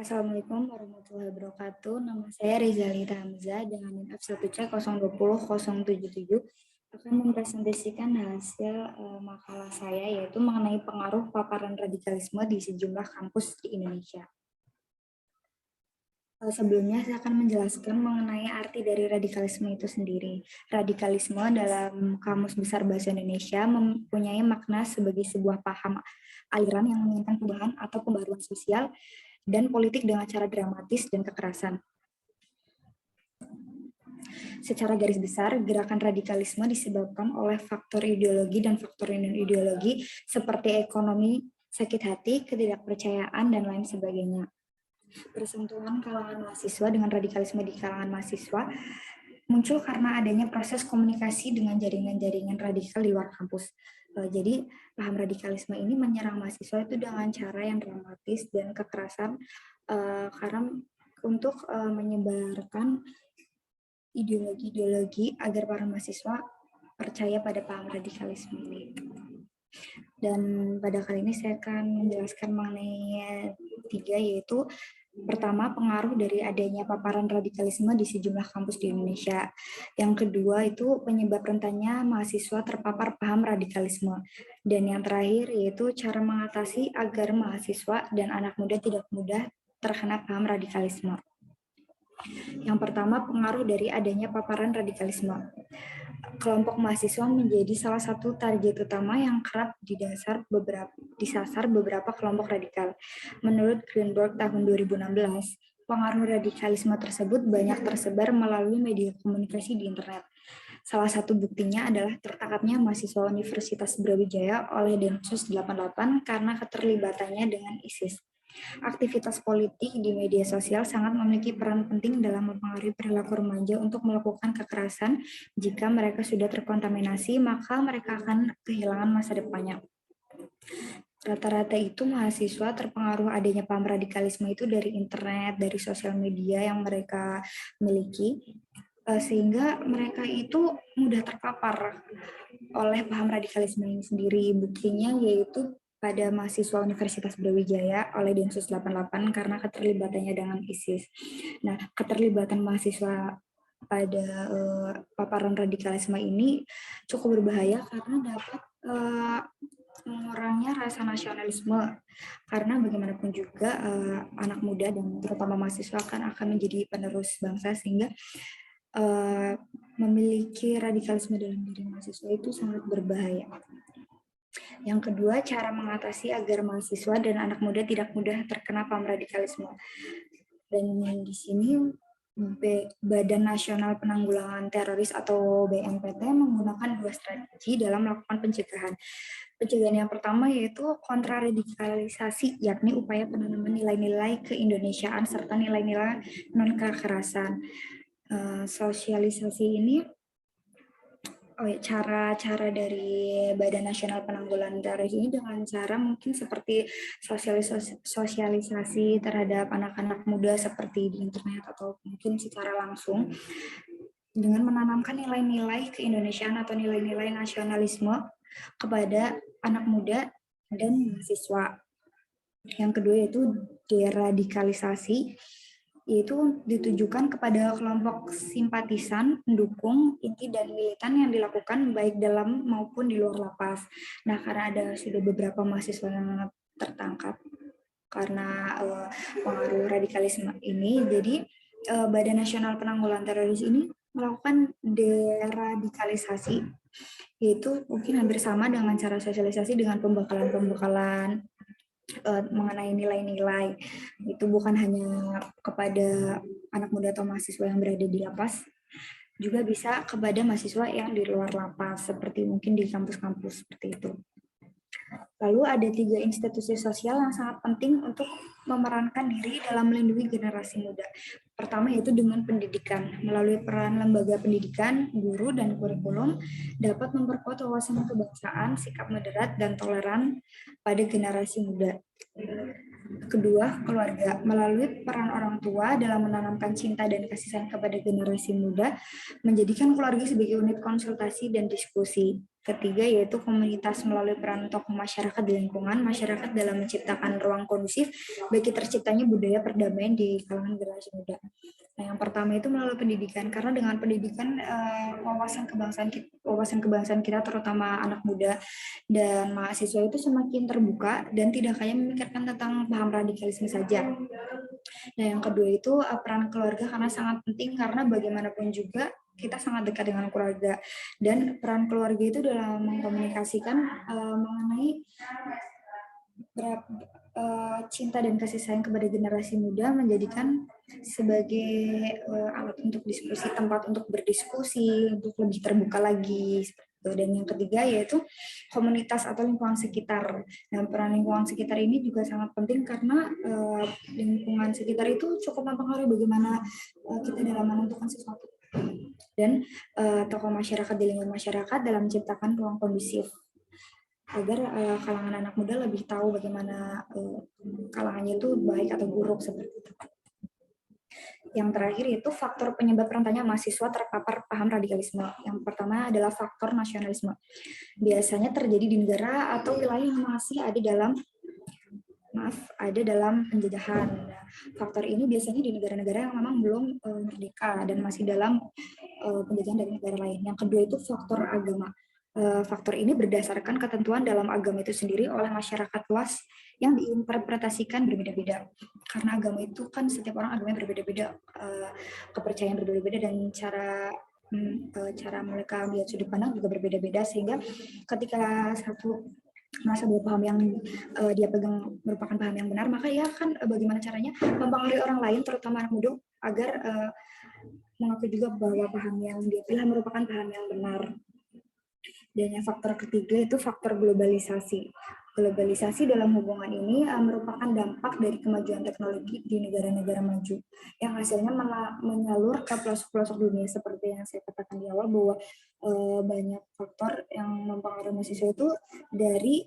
Assalamualaikum warahmatullahi wabarakatuh. Nama saya Rizalita Hamzah dengan NIM F1C020-077 akan mempresentasikan hasil makalah saya yaitu mengenai pengaruh paparan radikalisme di sejumlah kampus di Indonesia. Sebelumnya saya akan menjelaskan mengenai arti dari radikalisme itu sendiri. Radikalisme dalam Kamus Besar Bahasa Indonesia mempunyai makna sebagai sebuah paham aliran yang menginginkan perubahan atau pembaruan sosial dan politik dengan cara dramatis dan kekerasan. Secara garis besar, gerakan radikalisme disebabkan oleh faktor ideologi dan faktor non-ideologi seperti ekonomi, sakit hati, ketidakpercayaan, dan lain sebagainya. Persentuhan kalangan mahasiswa dengan radikalisme di kalangan mahasiswa muncul karena adanya proses komunikasi dengan jaringan-jaringan radikal di luar kampus. Jadi paham radikalisme ini menyerang mahasiswa itu dengan cara yang dramatis dan kekerasan karena untuk menyebarkan ideologi-ideologi agar para mahasiswa percaya pada paham radikalisme ini. Dan pada kali ini saya akan menjelaskan mengenai tiga, yaitu pertama, pengaruh dari adanya paparan radikalisme di sejumlah kampus di Indonesia. Yang kedua itu penyebab rentannya mahasiswa terpapar paham radikalisme. Dan yang terakhir yaitu cara mengatasi agar mahasiswa dan anak muda tidak mudah terkena paham radikalisme. Yang pertama, pengaruh dari adanya paparan radikalisme. Kelompok mahasiswa menjadi salah satu target utama yang kerap disasar beberapa kelompok radikal. Menurut Greenberg tahun 2016, pengaruh radikalisme tersebut banyak tersebar melalui media komunikasi di internet. Salah satu buktinya adalah tertangkapnya mahasiswa Universitas Brawijaya oleh Densus 88 karena keterlibatannya dengan ISIS. Aktivitas politik di media sosial sangat memiliki peran penting dalam mempengaruhi perilaku remaja untuk melakukan kekerasan. Jika mereka sudah terkontaminasi, maka mereka akan kehilangan masa depannya. Rata-rata itu mahasiswa terpengaruh adanya paham radikalisme itu dari internet, dari sosial media yang mereka miliki, sehingga mereka itu mudah terpapar oleh paham radikalisme ini sendiri. Buktinya yaitu pada mahasiswa Universitas Brawijaya oleh Densus 88 karena keterlibatannya dengan ISIS. Nah, keterlibatan mahasiswa pada paparan radikalisme ini cukup berbahaya karena dapat mengurangnya rasa nasionalisme, karena bagaimanapun juga anak muda dan terutama mahasiswa akan menjadi penerus bangsa, sehingga memiliki radikalisme dalam diri mahasiswa itu sangat berbahaya. Yang kedua, cara mengatasi agar mahasiswa dan anak muda tidak mudah terkena paham radikalisme. Dan di sini Badan Nasional Penanggulangan Teroris atau BNPT menggunakan dua strategi dalam melakukan pencegahan. Pencegahan yang pertama yaitu kontraradikalisasi, yakni upaya penanaman nilai-nilai keindonesiaan serta nilai-nilai non-kekerasan. Sosialisasi ini cara dari Badan Nasional Penanggulangan Teroris ini dengan cara mungkin seperti sosialisasi terhadap anak-anak muda seperti di internet atau mungkin secara langsung dengan menanamkan nilai-nilai keindonesiaan atau nilai-nilai nasionalisme kepada anak muda dan mahasiswa. Yang kedua yaitu deradikalisasi, yaitu ditujukan kepada kelompok simpatisan, pendukung, inti, dan militan yang dilakukan baik dalam maupun di luar lapas. Nah, karena sudah beberapa mahasiswa yang tertangkap karena pengaruh radikalisme ini, jadi Badan Nasional Penanggulangan Teroris ini melakukan deradikalisasi, yaitu mungkin hampir sama dengan cara sosialisasi dengan pembekalan mengenai nilai-nilai. Itu bukan hanya kepada anak muda atau mahasiswa yang berada di lapas, juga bisa kepada mahasiswa yang di luar lapas, seperti mungkin di kampus-kampus seperti itu. Lalu ada 3 institusi sosial yang sangat penting untuk memerankan diri dalam melindungi generasi muda. Pertama yaitu dengan pendidikan. Melalui peran lembaga pendidikan, guru, dan kurikulum dapat memperkuat wawasan kebangsaan, sikap moderat, dan toleran pada generasi muda. Kedua, keluarga. Melalui peran orang tua dalam menanamkan cinta dan kasih sayang kepada generasi muda, menjadikan keluarga sebagai unit konsultasi dan diskusi. ketiga yaitu komunitas melalui peran tokoh masyarakat di lingkungan, masyarakat dalam menciptakan ruang kondusif bagi terciptanya budaya perdamaian di kalangan generasi muda. Nah, yang pertama itu melalui pendidikan, karena dengan pendidikan wawasan kebangsaan kita terutama anak muda dan mahasiswa itu semakin terbuka dan tidak hanya memikirkan tentang paham radikalisme saja. Nah, yang kedua itu peran keluarga karena sangat penting, karena bagaimanapun juga kita sangat dekat dengan keluarga, dan peran keluarga itu dalam mengkomunikasikan mengenai cinta dan kasih sayang kepada generasi muda, menjadikan sebagai alat untuk diskusi, tempat untuk berdiskusi, untuk lebih terbuka lagi. Dan yang ketiga yaitu komunitas atau lingkungan sekitar. Dan peran lingkungan sekitar ini juga sangat penting, karena lingkungan sekitar itu cukup mempengaruhi bagaimana kita dalam menentukan sesuatu. Dan tokoh masyarakat di lingkungan masyarakat dalam menciptakan ruang kondusif agar kalangan anak muda lebih tahu bagaimana kalangannya itu baik atau buruk seperti itu. Yang terakhir itu faktor penyebab rentannya mahasiswa terpapar paham radikalisme. Yang pertama adalah faktor nasionalisme. Biasanya terjadi di negara atau wilayah yang masih ada dalam penjajahan. Nah, faktor ini biasanya di negara-negara yang memang belum merdeka dan masih dalam penjajahan dari negara lain. Yang kedua itu faktor agama. Faktor ini berdasarkan ketentuan dalam agama itu sendiri oleh masyarakat luas yang diinterpretasikan berbeda-beda. Karena agama itu kan setiap orang agamanya berbeda-beda, kepercayaan berbeda-beda, dan cara mereka melihat sudut pandang juga berbeda-beda, sehingga ketika satu merasa bahwa paham yang dia pegang merupakan paham yang benar, maka ia akan bagaimana caranya mempengaruhi orang lain, terutama anak muda, agar mengaku juga bahwa paham yang dia pilih merupakan paham yang benar. Dan yang faktor ketiga itu faktor globalisasi. Globalisasi dalam hubungan ini merupakan dampak dari kemajuan teknologi di negara-negara maju, yang hasilnya menyalur ke pelosok-pelosok dunia. Seperti yang saya katakan di awal, bahwa banyak faktor yang mempengaruhi mahasiswa itu dari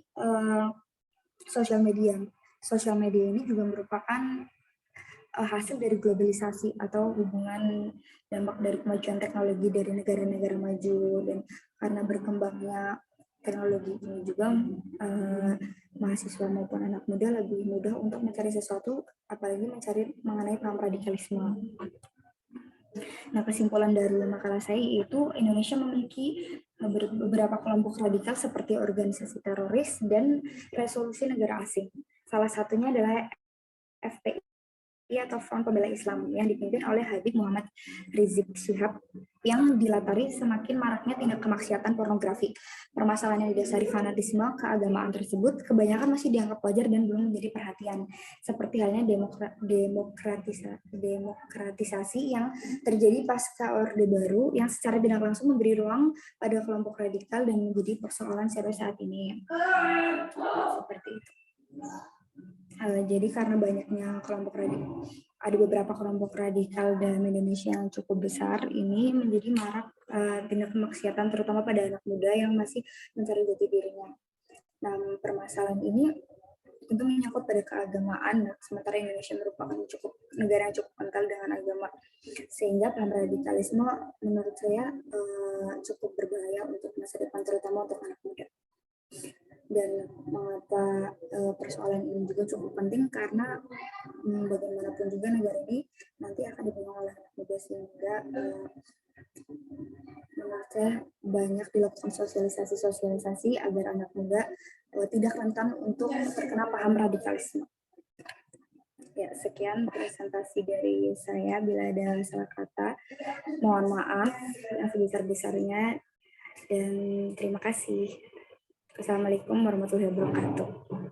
sosial media. Sosial media ini juga merupakan hasil dari globalisasi atau hubungan dampak dari kemajuan teknologi dari negara-negara maju. Dan karena berkembangnya teknologi ini juga mahasiswa maupun anak muda lebih mudah untuk mencari sesuatu, apalagi mencari mengenai paham radikalisme. Nah, kesimpulan dari makalah saya itu Indonesia memiliki beberapa kelompok radikal seperti organisasi teroris dan resolusi negara asing. Salah satunya adalah FPI atau Front Pembela Islam yang dipimpin oleh Habib Muhammad Rizik Syihab, yang dilatari semakin maraknya tindak kemaksiatan pornografi. Permasalahan yang didasari fanatisme keagamaan tersebut kebanyakan masih dianggap wajar dan belum menjadi perhatian, seperti halnya demokratisasi yang terjadi pasca Orde Baru, yang secara tidak langsung memberi ruang pada kelompok radikal dan menjadi persoalan serius saat ini. Seperti itu. Jadi karena banyaknya kelompok radikal, ada beberapa kelompok radikal dalam Indonesia yang cukup besar, ini menjadi marak tindak kemaksiatan terutama pada anak muda yang masih mencari jati dirinya. Nah, permasalahan ini tentu menyangkut pada keagamaan, sementara Indonesia merupakan negara yang cukup kental dengan agama, sehingga paham radikalisme menurut saya cukup berbahaya untuk masa depan, terutama untuk anak muda. Dan mengapa persoalan ini juga cukup penting, karena bagaimanapun juga negara ini nanti akan dipegang oleh anak muda, sehingga menurut saya banyak dilakukan sosialisasi agar anak muda tidak rentan untuk terkena paham radikalisme. Ya, sekian presentasi dari saya. Bila ada salah kata, mohon maaf yang sebesar-besarnya, dan terima kasih. Assalamualaikum warahmatullahi wabarakatuh.